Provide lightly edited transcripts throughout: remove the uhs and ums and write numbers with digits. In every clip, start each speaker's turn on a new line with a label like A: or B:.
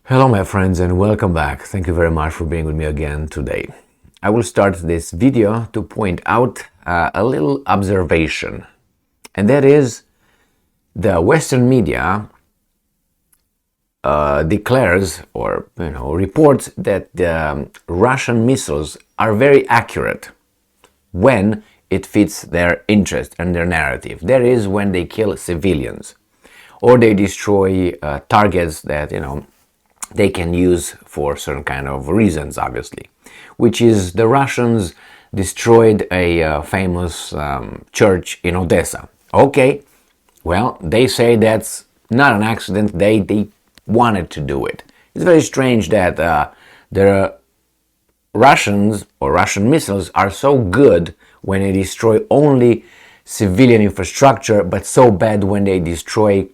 A: Hello my friends and welcome back. Thank you very much for being with me again today. I will start this video to point out a little observation, and that is the Western media declares or reports that the Russian missiles are very accurate when it fits their interest and their narrative. That is when they kill civilians or they destroy targets that they can use for certain kind of reasons, obviously, which is the Russians destroyed a famous church in Odessa. Okay, well, they say that's not an accident, they wanted to do it. It's very strange that the Russians or Russian missiles are so good when they destroy only civilian infrastructure, but so bad when they destroy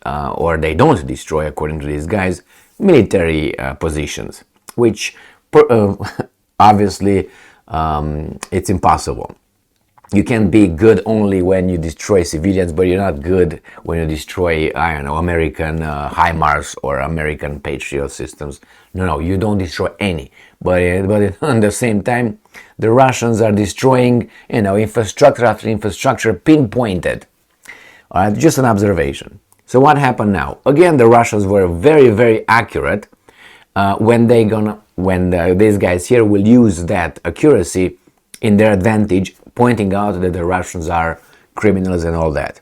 A: or they don't destroy, according to these guys, military positions, which obviously it's impossible. You can be good only when you destroy civilians, but you're not good when you destroy, American HIMARS or American Patriot systems. No, you don't destroy any. But at the same time, the Russians are destroying, infrastructure after infrastructure, pinpointed. All right, just an observation. So what happened now? Again, the Russians were very, very accurate when these guys here will use that accuracy in their advantage, pointing out that the Russians are criminals and all that.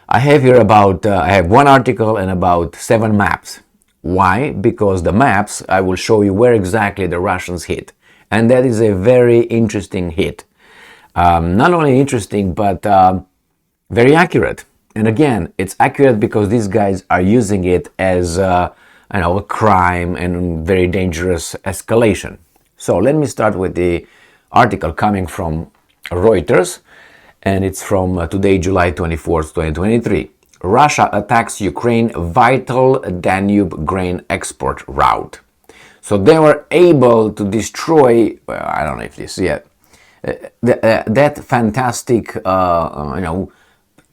A: I have here I have one article and about 7 maps. Why? Because the maps, I will show you where exactly the Russians hit. And that is a very interesting hit. Not only interesting, but very accurate. And again, it's accurate because these guys are using it as a crime and very dangerous escalation. So let me start with the article coming from Reuters, and it's from today, July 24th, 2023. Russia attacks Ukraine vital Danube grain export route. So they were able to destroy, I don't know if this yet, that fantastic,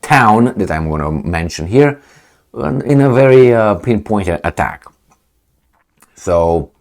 A: town that I'm going to mention here in a very pinpointed attack. So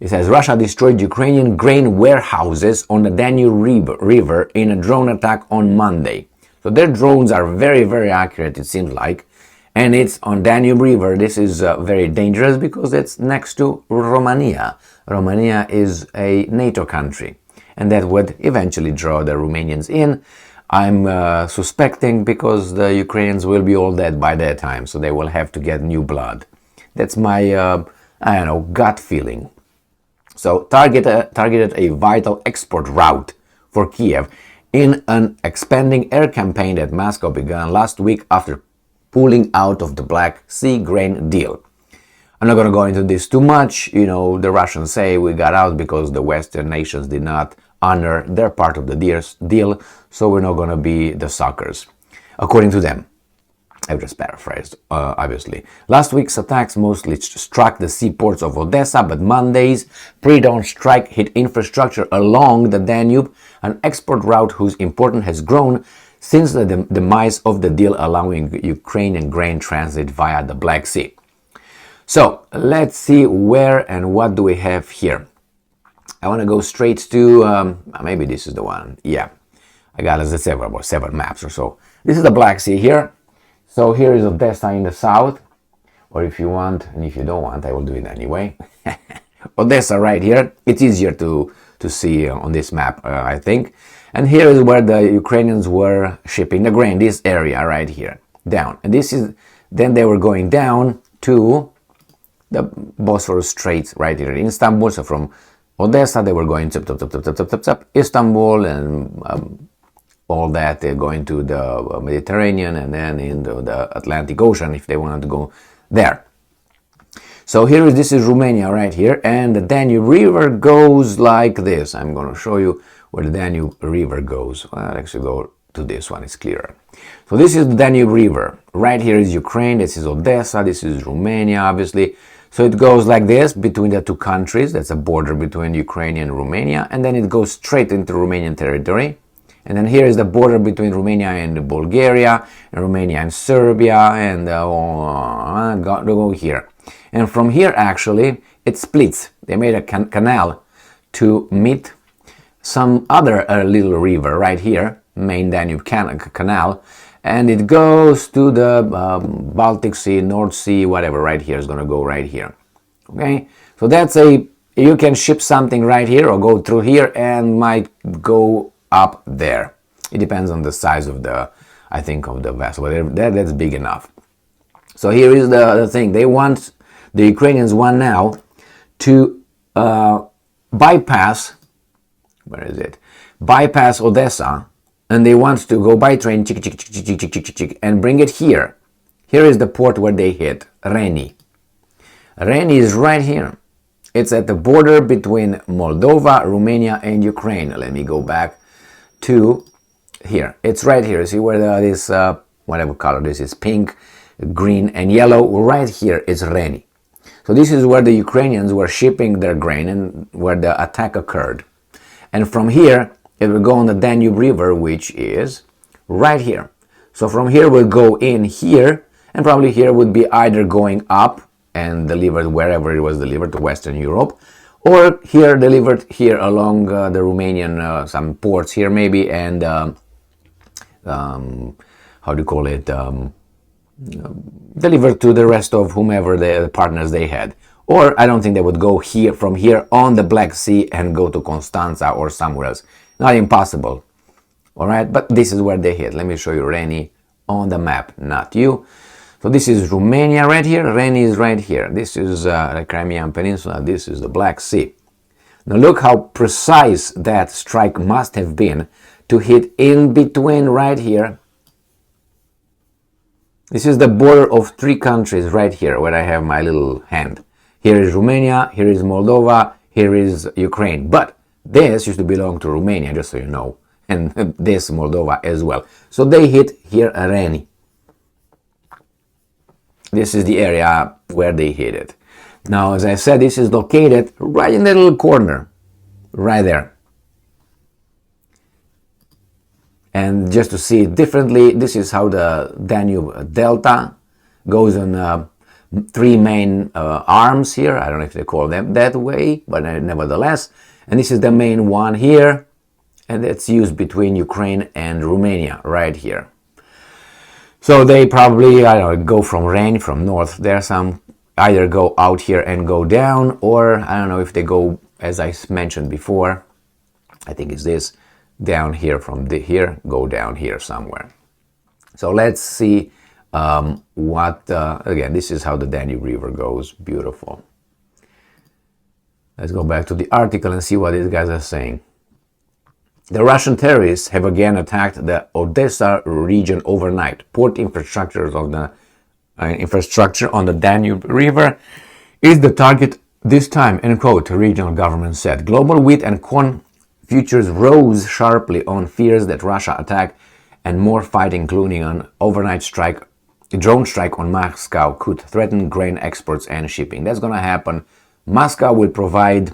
A: it says Russia destroyed Ukrainian grain warehouses on the Danube River in a drone attack on Monday. So their drones are very, very accurate, it seems like. And it's on Danube River. This is very dangerous because it's next to Romania. Romania is a NATO country, and that would eventually draw the Romanians in. I'm suspecting because the Ukrainians will be all dead by that time, so they will have to get new blood. That's my, gut feeling. So targeted a vital export route for Kiev in an expanding air campaign that Moscow began last week after pulling out of the Black Sea grain deal. I'm not going to go into this too much. The Russians say we got out because the Western nations did not honor their part of the deal, so we're not going to be the suckers, according to them. I've just paraphrased, obviously. Last week's attacks mostly struck the seaports of Odessa, but Monday's pre-dawn strike hit infrastructure along the Danube, an export route whose importance has grown since the demise of the deal allowing Ukrainian grain transit via the Black Sea. So let's see where and what do we have here. I want to go straight to, maybe this is the one. Yeah, I got, as I said, about 7 maps or so. This is the Black Sea here. So here is Odessa in the south, or if you want, and if you don't want, I will do it anyway. Odessa right here. It's easier to see on this map, I think. And here is where the Ukrainians were shipping the grain, this area right here, down. And then they were going down to the Bosphorus Strait right here in Istanbul. So from Odessa, they were going to Istanbul and all that. They're going to the Mediterranean and then into the Atlantic Ocean if they wanted to go there. So this is Romania right here, and the Danube River goes like this. I'm going to show you where the Danube River goes. I'll actually go to this one, it's clearer. So this is the Danube River. Right here is Ukraine, this is Odessa, this is Romania, obviously. So it goes like this between the two countries. That's a border between Ukraine and Romania, and then it goes straight into Romanian territory. And then here is the border between Romania and Bulgaria, and Romania and Serbia, and go here. And from here, actually, it splits. They made a canal to meet some other little river right here, main Danube canal, and it goes to the Baltic Sea, North Sea, whatever, right here is going to go right here. Okay, so that's you can ship something right here or go through here and might go up there. It depends on the size of I think, of the vessel, but that's big enough. So here is the thing. The Ukrainians want now to bypass, where is it? Bypass Odessa, and they want to go by train and bring it here. Here is the port where they hit, Reni. Reni is right here. It's at the border between Moldova, Romania, and Ukraine. Let me go back to here. It's right here. See where this, whatever color this is, pink, green, and yellow. Right here is Reni. So this is where the Ukrainians were shipping their grain and where the attack occurred. And from here, it will go on the Danube River, which is right here. So from here, we'll go in here, and probably here would be either going up and delivered wherever it was delivered to Western Europe, or here delivered here along the Romanian, some ports here maybe, and how do you call it, delivered to the rest of whomever the partners they had. Or I don't think they would go here from here on the Black Sea and go to Constanza or somewhere else. Not impossible. All right, but this is where they hit. Let me show you Reni on the map, not you. So this is Romania right here. Reni is right here. This is the Crimean Peninsula. This is the Black Sea. Now look how precise that strike must have been to hit in between right here. This is the border of 3 countries right here where I have my little hand. Here is Romania, here is Moldova, here is Ukraine. But this used to belong to Romania, just so you know, and this Moldova as well. So they hit here Reni. This is the area where they hit it. Now, as I said, this is located right in the little corner, right there. And just to see it differently, this is how the Danube Delta goes on 3 main arms here. I don't know if they call them that way, but nevertheless. And this is the main one here, and it's used between Ukraine and Romania right here. So they probably, I don't know, go from Reni, from north. There are some either go out here and go down, or I don't know if they go, as I mentioned before, I think it's this, down here from here, go down here somewhere. So let's see again, this is how the Danube River goes. Beautiful. Let's go back to the article and see what these guys are saying. The Russian terrorists have again attacked the Odessa region overnight. Port infrastructure on the Danube River is the target this time, end quote, regional government said. Global wheat and corn futures rose sharply on fears that Russia attack and more fighting, including an overnight drone strike on Moscow, could threaten grain exports and shipping. That's going to happen. Moscow will provide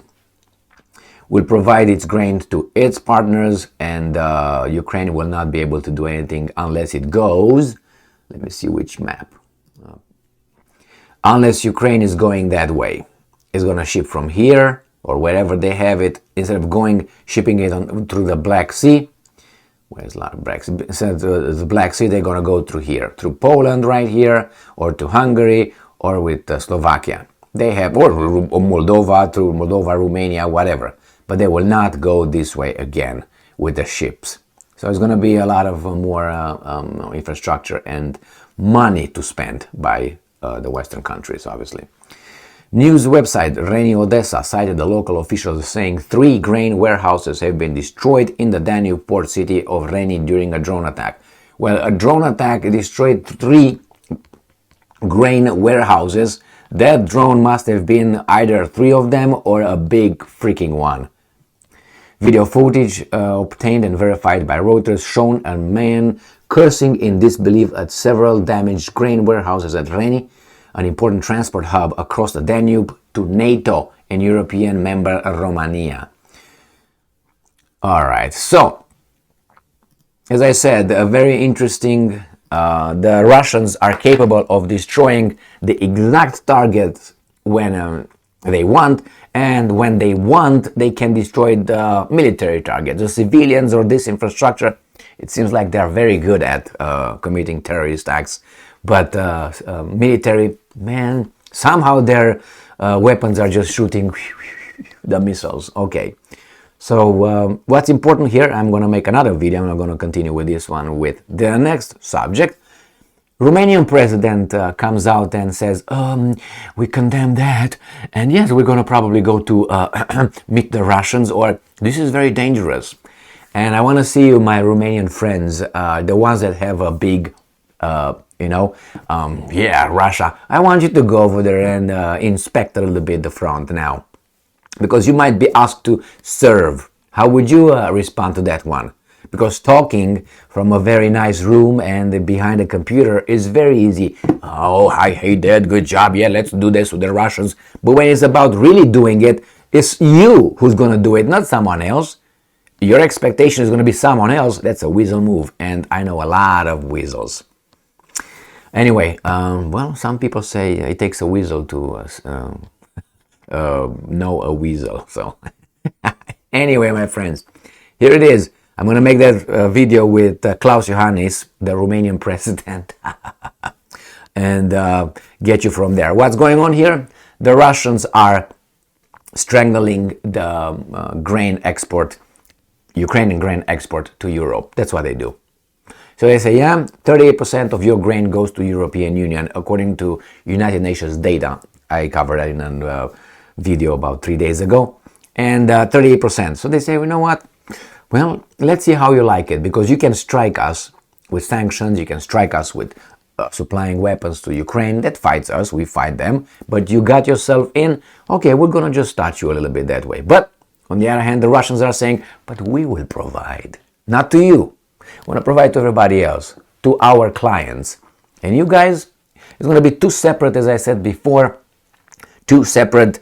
A: its grain to its partners, and Ukraine will not be able to do anything unless it goes. Let me see which map. Unless Ukraine is going that way. It's going to ship from here or wherever they have it, instead of shipping it through the Black Sea. Where's the Black Sea? Instead of the Black Sea, they're going to go through here, through Poland right here, or to Hungary, or with Slovakia. They have, or Moldova, through Moldova, Romania, whatever. But they will not go this way again with the ships. So it's going to be a lot of more infrastructure and money to spend by the Western countries, obviously. News website Reni Odessa cited the local officials saying 3 grain warehouses have been destroyed in the Danube port city of Reni during a drone attack. Well, a drone attack destroyed 3 grain warehouses. That drone must have been either 3 of them or a big freaking one. Video footage obtained and verified by Reuters shown a man cursing in disbelief at several damaged grain warehouses at Reni, an important transport hub across the Danube to NATO and European member Romania. All right, so as I said, a very interesting the Russians are capable of destroying the exact targets when they want, and when they want, they can destroy the military targets, the civilians or this infrastructure. It seems like they are very good at committing terrorist acts, but military, man, somehow their weapons are just shooting the missiles. Okay. So what's important here, I'm going to make another video. I'm not going to continue with this one with the next subject. Romanian president comes out and says, we condemn that, and yes, we're going to probably go to meet the Russians, or this is very dangerous. And I want to see you, my Romanian friends, the ones that have a big, yeah, Russia. I want you to go over there and inspect a little bit the front now, because you might be asked to serve. How would you respond to that one? Because talking from a very nice room and behind a computer is very easy. Oh, hi, hey, Dad, good job. Yeah, let's do this with the Russians. But when it's about really doing it, it's you who's going to do it, not someone else. Your expectation is going to be someone else. That's a weasel move. And I know a lot of weasels. Anyway, well, some people say it takes a weasel to know a weasel. So anyway, my friends, here it is. I'm going to make that video with Klaus Iohannis, the Romanian president, and get you from there. What's going on here? The Russians are strangling the grain export, Ukrainian grain export to Europe. That's what they do. So they say, yeah, 38% of your grain goes to European Union, according to United Nations data. I covered that in a video about 3 days ago. And 38%. So they say, you know what? Well, let's see how you like it, because you can strike us with sanctions, you can strike us with supplying weapons to Ukraine. That fights us, we fight them, but you got yourself in, okay, we're going to just touch you a little bit that way. But on the other hand, the Russians are saying, but we will provide, not to you. We want to provide to everybody else, to our clients. And you guys, it's going to be two separate, as I said before, two separate,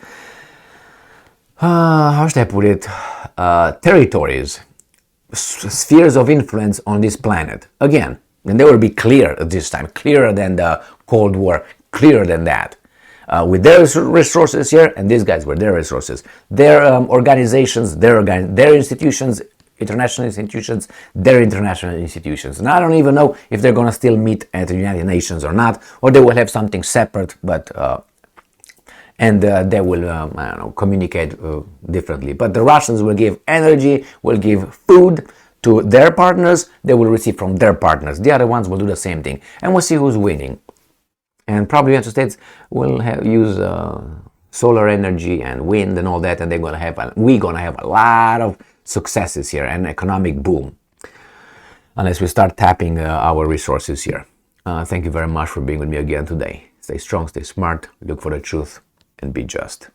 A: how should I put it, territories, spheres of influence on this planet. Again, and they will be clear at this time, clearer than the Cold War, clearer than that. With their resources here, and these guys were their resources, their organizations, their institutions, international institutions, their international institutions. And I don't even know if they're going to still meet at the United Nations or not, or they will have something separate, but they will, I don't know, communicate differently. But the Russians will give energy, will give food to their partners, they will receive from their partners. The other ones will do the same thing. And we'll see who's winning. And probably the United States will use solar energy and wind and all that, and we're going to have a lot of successes here and economic boom. Unless we start tapping our resources here. Thank you very much for being with me again today. Stay strong, stay smart, look for the truth, and be just.